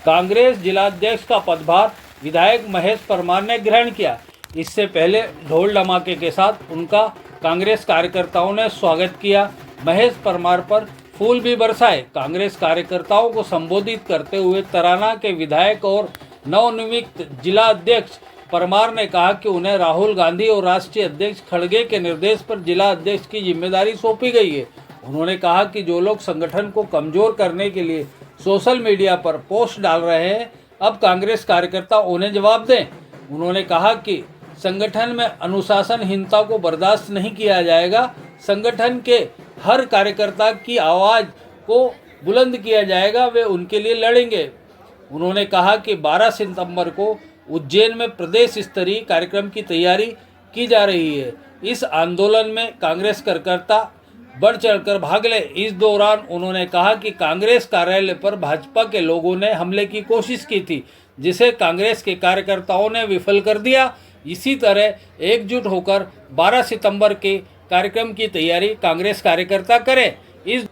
कांग्रेस जिलाध्यक्ष का पदभार विधायक महेश परमार ने ग्रहण किया। इससे पहले ढोल धमाके के साथ उनका कांग्रेस कार्यकर्ताओं ने स्वागत किया। महेश परमार पर फूल भी बरसाए। कांग्रेस कार्यकर्ताओं को संबोधित करते हुए तराना के विधायक और नवनियुक्त जिला अध्यक्ष परमार ने कहा कि उन्हें राहुल गांधी और राष्ट्रीय अध्यक्ष खड़गे के निर्देश पर जिला अध्यक्ष की जिम्मेदारी सौंपी गई है। उन्होंने कहा कि जो लोग संगठन को कमजोर करने के लिए सोशल मीडिया पर पोस्ट डाल रहे हैं, अब कांग्रेस कार्यकर्ता उन्हें जवाब दें। उन्होंने कहा कि संगठन में अनुशासनहीनता को बर्दाश्त नहीं किया जाएगा। संगठन के हर कार्यकर्ता की आवाज़ को बुलंद किया जाएगा, वे उनके लिए लड़ेंगे। उन्होंने कहा कि 12 सितंबर को उज्जैन में प्रदेश स्तरीय कार्यक्रम की तैयारी की जा रही है। इस आंदोलन में कांग्रेस कार्यकर्ता बढ़ चढ़कर भाग ले। इस दौरान उन्होंने कहा कि कांग्रेस कार्यालय पर भाजपा के लोगों ने हमले की कोशिश की थी, जिसे कांग्रेस के कार्यकर्ताओं ने विफल कर दिया। इसी तरह एकजुट होकर 12 सितंबर के कार्यक्रम की तैयारी कांग्रेस कार्यकर्ता करें। इस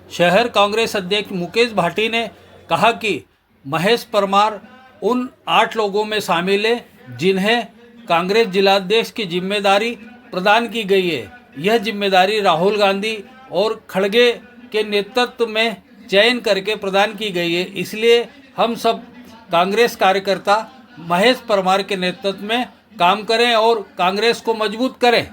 शहर कांग्रेस अध्यक्ष मुकेश भाटी ने कहा कि महेश परमार उन 8 लोगों में शामिल है जिन्हें कांग्रेस जिलाध्यक्ष की जिम्मेदारी प्रदान की गई है। यह जिम्मेदारी राहुल गांधी और खड़गे के नेतृत्व में चयन करके प्रदान की गई है। इसलिए हम सब कांग्रेस कार्यकर्ता महेश परमार के नेतृत्व में काम करें और कांग्रेस को मजबूत करें।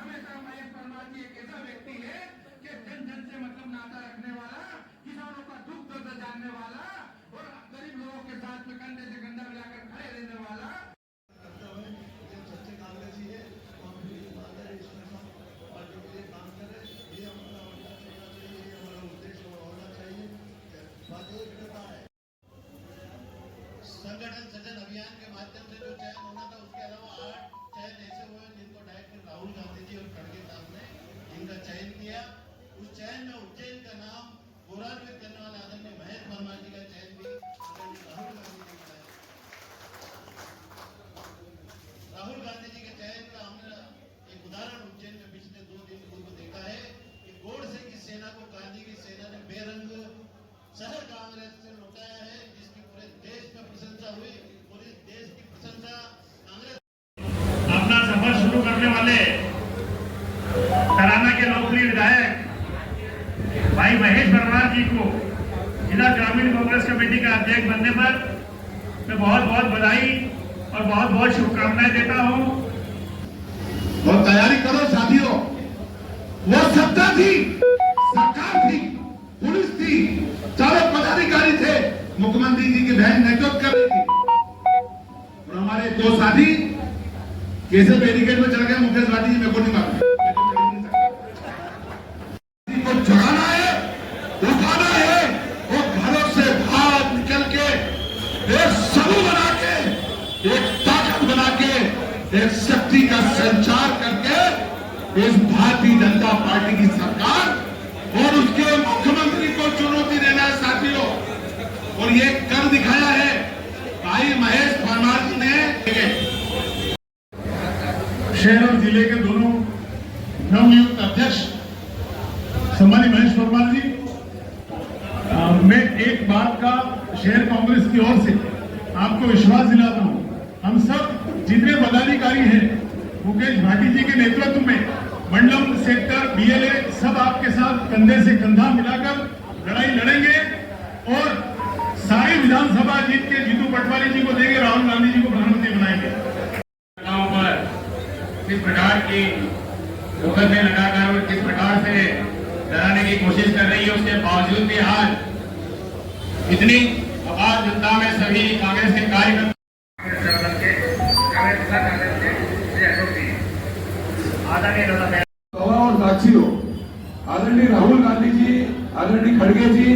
संगठन सृजन अभियान के माध्यम से जो चयन होना था, उसके अलावा 8 चयन ऐसे हुए जिनको डायरेक्टर राहुल गांधी जी और खड़गे साहब ने जिनका चयन किया। उस चयन में उज्जैन का नाम गौरवान्वित करने वाले आदरणीय महेश परमार जी का चयन भी राहुल गांधी जी के चयन का हमने एक उदाहरण उज्जैन में पिछले 2 दिन पूर्व देखा है कि गोडसे की सेना को गांधी की सेना ने बेरंग शहर कांग्रेस से लौटाया है, जिसकी पूरे देश में प्रशंसा हुई। पूरे देश की प्रशंसा कांग्रेस। अपना सफर शुरू करने वाले तराना के लोकप्रिय विधायक भाई महेश परमार जी को जिला ग्रामीण कांग्रेस कमेटी का अध्यक्ष बनने पर मैं बहुत बहुत बधाई और बहुत बहुत शुभकामनाएं देता हूं। और तैयारी करो साथियों। वो सत्ता थी, सरकार थी, पुलिस थी, चारों पदाधिकारी थे, मुख्यमंत्री जी की बहन नेतृत्व कर रही थी और हमारे 2 साथी कैसे बैरिकेड में चढ़ गए। मुकेश भाटी जी मेरे को नहीं मालूम, को जगाना है, उठाना है और घरों से बाहर निकल के एक समूह बना के, एक ताकत बना के, एक शक्ति का संचार करके इस भारतीय जनता पार्टी की सरकार और उसके मुख्यमंत्री को चुनौती देना है साथियों। और ये कर दिखाया है भाई महेश परमार जी ने। शहर और जिले के दोनों नवनियुक्त अध्यक्ष सम्मानित महेश परमार जी, मैं एक बात का शहर कांग्रेस की ओर से आपको विश्वास दिलाता हूं। हम सब जितने पदाधिकारी हैं मुकेश भाटी जी के नेतृत्व में मंडलम सेक्टर बीएलए सब आपके साथ कंधे से कंधा मिलाकर लड़ाई लड़ेंगे और सारी विधानसभा जीत के जीतू पटवारी जी को देंगे, राहुल गांधी जी को प्रधानमंत्री बनाएंगे। किस प्रकार की मुकदमे लगाकर और किस प्रकार से डराने की कोशिश कर रही है, उसके बावजूद भी आज इतनी आवाज जनता में सभी कांग्रेस के कार्यकर्ता और साक्षियों, आदरणीय राहुल गांधी जी, आदरणीय खड़गे जी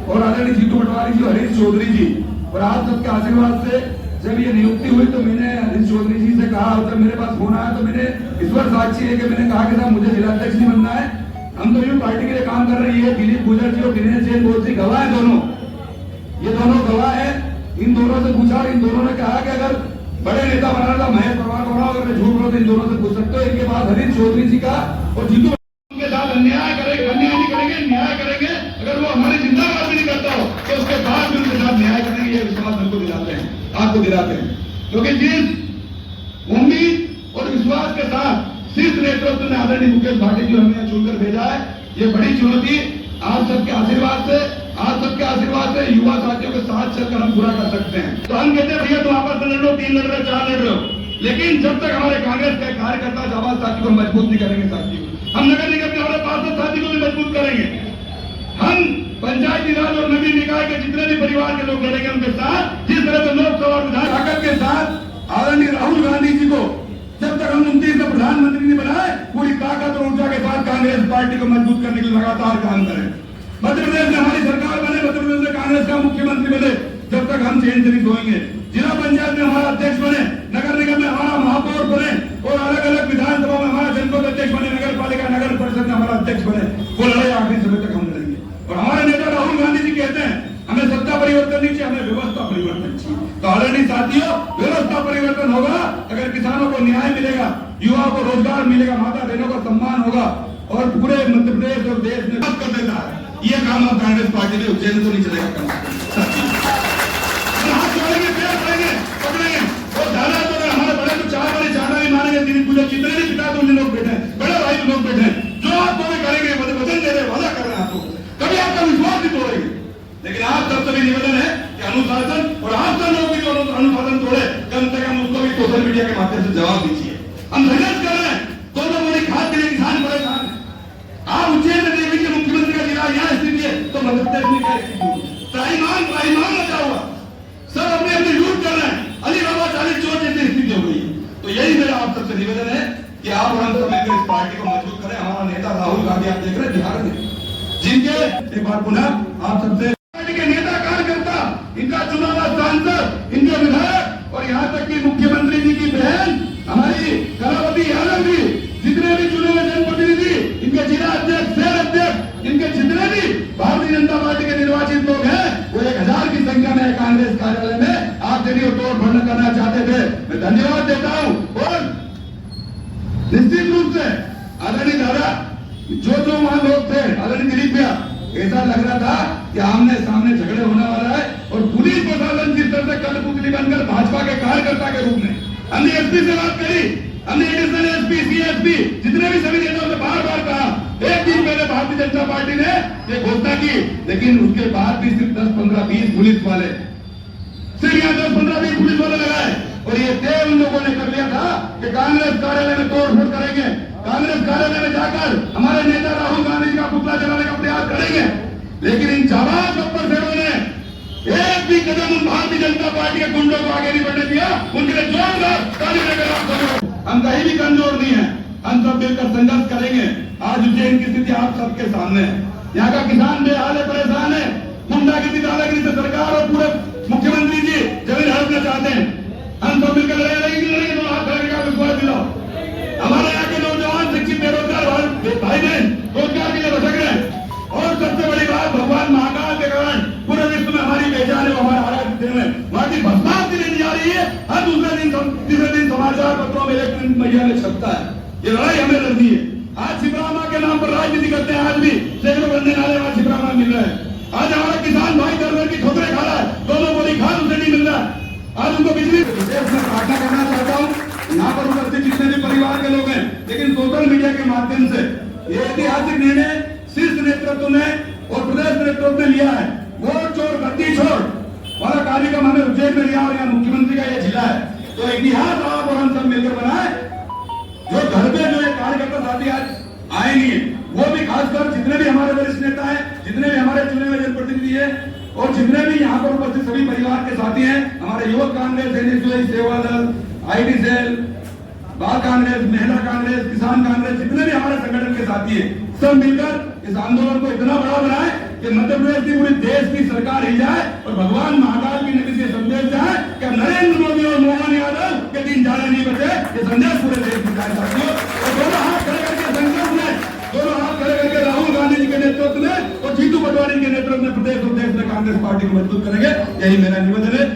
और आदरणीय जीतू पटवारी जी, हरीश चौधरी जी और आप सबके आशीर्वाद से जब ये नियुक्ति हुई तो मैंने हरीश चौधरी जी से कहा, जब मेरे पास फोन आया तो मैंने ईश्वर साक्षी है कि मैंने कहा कि साहब मुझे जिलाध्यक्ष नहीं बनना है, हम तो यूं पार्टी के लिए काम कर रही है। दिलीप गुजर जी और दिनेश जैन बहुत सी गवाह है, दोनों ये दोनों गवाह है। इन दोनों से पूछा और इन दोनों ने कहा कि अगर बड़े नेता बनाना था महेश परमार को बनाओ। अगर मैं झूठ बोलूं तो इन दोनों से पूछ सकते हो। इनके बाद हरीश चौधरी जी का और जीतू उनके साथ अन्याय करेंगे, अन्याय नहीं करेंगे, न्याय करेंगे। अगर वो हमारी जिंदाबाद भी नहीं करता हो तो उसके बाद भी उनके साथ न्याय करेंगे। ये विश्वास हमको दिलाते हैं, आपको दिलाते हैं, क्योंकि जिस उम्मीद और विश्वास के साथ शीर्ष नेतृत्व ने आदरणीय मुकेश भाटी जी हमें चुनकर भेजा है, ये बड़ी चुनौती आप सबके आशीर्वाद से, आप सबके आशीर्वाद से युवा साथियों के साथ चलकर हम पूरा कर सकते हैं। तो हम कहते हैं भैया तुम आपस में लड़ लो, 3 लड़ रहे हो, 4 लड़ रहे हो, लेकिन जब तक हमारे कांग्रेस के कार्यकर्ता जाबाज साथी को मजबूत नहीं करेंगे, साथियों हम नगर निगम के हमारे पार्षद साथी को भी मजबूत करेंगे। हम पंचायती राज और नगरीय निकाय के जितने भी परिवार के लोग लड़ेंगे उनके साथ, जिस तरह से लोकसभा और विधान ताकत के साथ आदरणीय राहुल गांधी जी को जब तक हम 29 में प्रधानमंत्री नहीं बनाए, पूरी ताकत और ऊर्जा के साथ कांग्रेस पार्टी को मजबूत करने के लिए लगातार काम करें। मध्य प्रदेश में हमारी सरकार बने, मध्य प्रदेश में कांग्रेस का मुख्यमंत्री बने, जब तक हम चेंज नहीं होंगे। जिला पंचायत में हमारा अध्यक्ष बने, नगर निगम में हमारा महापौर बने और अलग अलग विधानसभा में हमारा जनपद अध्यक्ष बने, नगर पालिका नगर परिषद में हमारा अध्यक्ष बने, वो लड़ाई आखिरी समय तक हम लड़ेंगे। और हमारे नेता राहुल गांधी जी कहते हैं हमें सत्ता परिवर्तन नहीं चाहिए, हमें व्यवस्था परिवर्तन चाहिए। तो आदरणीय साथियों, व्यवस्था परिवर्तन होगा अगर किसानों को न्याय मिलेगा, युवाओं को रोजगार मिलेगा, माता बहनों को सम्मान होगा और पूरे मध्य प्रदेश और देश में सब कर देता है। ये काम अब कांग्रेस पार्टी में उज्जैन को नहीं चलेगा करना। हाथ जोड़ेंगे, पैर पड़ेंगे, पकड़ेंगे और ज्यादा तो अगर हमारे बड़े तो 4 बड़े ज्यादा नहीं मानेंगे। दिलीप पूजा जितने भी पिता तुल्य लोग बैठे हैं, बड़े भाई लोग बैठे हैं, जो आप तुम्हें करेंगे वचन दे रहे, वादा कर रहे हैं आपको, कभी आपका विश्वास नहीं तोड़ेंगे। लेकिन आप सबसे भी निवेदन है कि अनुशासन और आप सब लोग भी जो अनुशासन तोड़े, कम से कम उसको भी सोशल मीडिया के माध्यम से जवाब दीजिए। हम संघर्ष कर रहे हैं, दोनों बड़ी खाद के लिए किसान परेशान है। आप उज्जैन में देखेंगे मुख्यमंत्री का जिला यहाँ स्थिति है तो मध्य प्रदेश में क्या स्थिति होगी? त्राहिमाम मचा हुआ, सब अपने अपने लूट कर रहे हैं, अलीबाबा 40 चोर जैसी स्थिति हो गई है। तो यही मेरा आप सबसे निवेदन है कि आप हम सब मिलकर इस पार्टी को मजबूत करें। हमारा नेता राहुल गांधी आप देख रहे हैं बिहार में, जिनके एक बार पुनः आप सबसे के नेता कार्यकर्ता, इनका चुना हुआ सांसद, इनके विधायक और यहाँ तक कि मुख्यमंत्री जी की बहन हमारी कलावती यादव जी, जितने भी चुने हुए जनप्रतिनिधि, इनके जिला अध्यक्ष, शहर अध्यक्ष, इनके जितने भी भारतीय जनता पार्टी के निर्वाचित लोग हैं, वो 1000 की संख्या में कांग्रेस कार्यालय में आप यदि तोड़ फोड़ करना चाहते थे, मैं धन्यवाद देता हूँ। और निश्चित रूप से आदरणीय दादा जो वहां लोग थे, आदरणीय दिलीप भैया, ऐसा लग रहा था कि आमने सामने झगड़े होने वाला है और पुलिस प्रशासन जिस तरह से कठपुतली बनकर भाजपा के कार्यकर्ता के रूप में हमने एसपी से बात करी, हमने एडिशनल एसपी, सीएसपी, जितने भी सभी नेताओं से बार-बार कहा। एक दिन पहले भारतीय जनता पार्टी ने ये घोषणा की, लेकिन उसके बाद भी सिर्फ 10, 15, 20 पुलिस वाले, सिर्फ यहाँ 10, 15, 20 पुलिस वाले लगाए और ये तय उन लोगों ने कर लिया था कि कांग्रेस कार्यालय में तोड़फोड़ करेंगे, कांग्रेस कार्यालय में जाकर हमारे नेता राहुल गांधी का पुतला जलाने का प्रयास करेंगे। लेकिन इन जाबाज गब्बर सेवों ने एक भी कदम उन भारतीय जनता पार्टी के गुंडों को आगे नहीं बढ़ने दिया। उनके लिए जोरदार ताली बजाकर हम कहीं भी कमजोर नहीं है, हम सब मिलकर संघर्ष करेंगे। आज उज्जैन की स्थिति आप सबके सामने है, यहाँ का किसान बेहाल है, परेशान है, गुंडागिरी दादागिरी से सरकार और पूरे मुख्यमंत्री जी जमीन हड़पना चाहते हैं। हम सब मिलकर लड़ेंगे, तो हाथ खड़े का विश्वास दिलाओ। हमारे यहाँ के नौजवान शिक्षित बेरोजगार भाई बहन रोजगार के लिए भटक रहे हैं और सबसे बड़ी बात भगवान महाकाल के कारण पूरे विश्व में हमारी पहचान है, हमारे आराध्य में वहां की भस्मार्ती नहीं जा रही है। हर दूसरे दिन तीसरे दिन समाचार पत्रों में, इलेक्ट्रॉनिक मीडिया में छपता है। ये लड़ाई हमें लड़नी है। आज छिपरामा के नाम पर राजनीति करते हैं, आज भी सैकड़ों बंदे नाले वहां छिपरामा मिल रहे हैं। आज हमारा किसान भाई दर की ठोकरें खा रहा है, दोनों बोरी खाद उसे नहीं मिल रहा है। आज उनको बिजली में प्रार्थना करना चाहता हूँ, यहाँ पर उपस्थित जितने भी परिवार के लोग हैं, लेकिन सोशल मीडिया के माध्यम से ये ऐतिहासिक निर्णय शीर्ष नेतृत्व ने और प्रदेश नेतृत्व ने लिया है। वोट चोर गद्दी छोड़ वाला कार्यक्रम हमें उज्जैन में लिया और यहाँ मुख्यमंत्री का ये जिला है। तो इतिहास आप और हम सब मिलकर बनाए। जो घर पे जो एक कार्यकर्ता साथी आज आए नहीं है, वो भी खासकर जितने भी हमारे वरिष्ठ नेता हैं, जितने भी हमारे चुने हुए जनप्रतिनिधि है और जितने भी यहाँ पर उपस्थित सभी परिवार के साथी हैं, हमारे युवक कांग्रेस, एनएसयूआई, सेवा दल, आईटी सेल, बाल कांग्रेस, महिला कांग्रेस, किसान कांग्रेस, जितने भी हमारे संगठन के साथी हैं, सब मिलकर इस आंदोलन को इतना बड़ा बनाए कि मध्य प्रदेश की पूरी देश की सरकार हिल जाए और भगवान महाकाल की नगरी से संदेश जाए कि नरेंद्र मोदी और मोहन यादव के 3 जाने नहीं बचे। ये संदेश पूरे देश में जाए साथियों। और दोनों हाथ खड़े करके संकल्प में, दोनों हाथ खड़े करके राहुल गांधी जी के नेतृत्व में और जीतू पटवारी के नेतृत्व में प्रदेश और देश में कांग्रेस पार्टी को मजबूत करेंगे। यही मेरा निवेदन है।